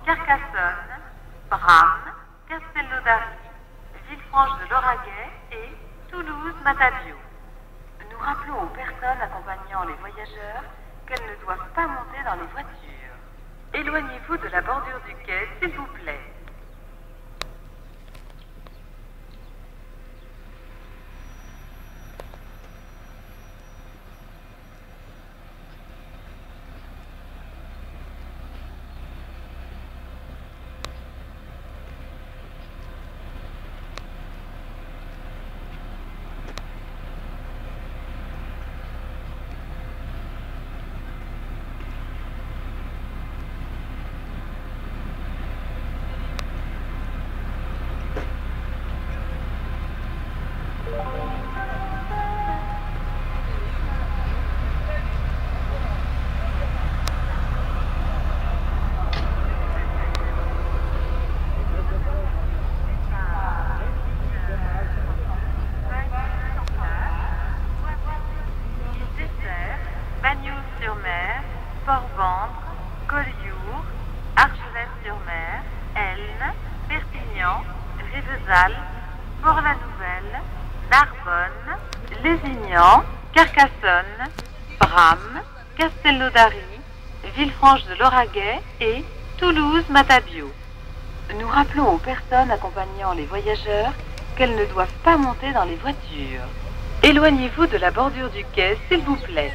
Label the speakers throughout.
Speaker 1: Carcassonne, Bram, Castello-d'Ari, Villefranche-de-Lauragais et Toulouse-Matabiau. Nous rappelons aux personnes accompagnant les voyageurs qu'elles ne doivent pas monter dans les voitures. Éloignez-vous de la bordure du quai, s'il vous plaît. Bagnols-sur-Mer, Port-Vendre, Collioure, Argelès-sur-Mer, Elne, Perpignan, Rivesaltes, Port-la-Nouvelle, Narbonne, Lézignan, Carcassonne, Bram, Castello-d'Ari, Villefranche-de-Lauragais et Toulouse-Matabiau. Nous rappelons aux personnes accompagnant les voyageurs qu'elles ne doivent pas monter dans les voitures. Éloignez-vous de la bordure du quai, s'il vous plaît.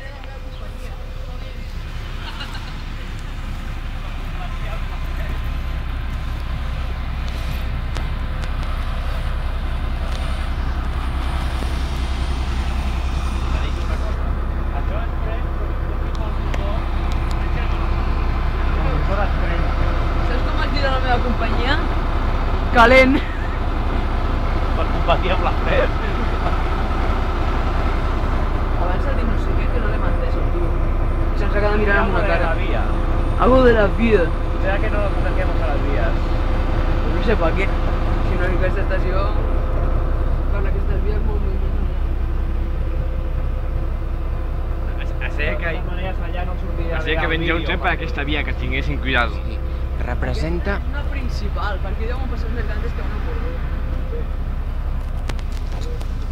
Speaker 2: Saps com es dirà la meva companyia? Calent.
Speaker 3: Per competir amb la Fer.
Speaker 2: Abans ha dit no sé què, que no l'hem entès, el tio. I se'ns acaba mirant amb una cara.
Speaker 3: Vía.
Speaker 2: Algo de la vida.
Speaker 3: ¿Será que no nos acerquemos a las vías?
Speaker 2: No sé per què. Si no, aquesta estació... Per aquestes vies molt lluny.
Speaker 4: Así que vendria un tren per aquesta via, que tinguessin cuidado.
Speaker 5: Representa...
Speaker 2: Una principal, perquè deuen passar més grans que una por.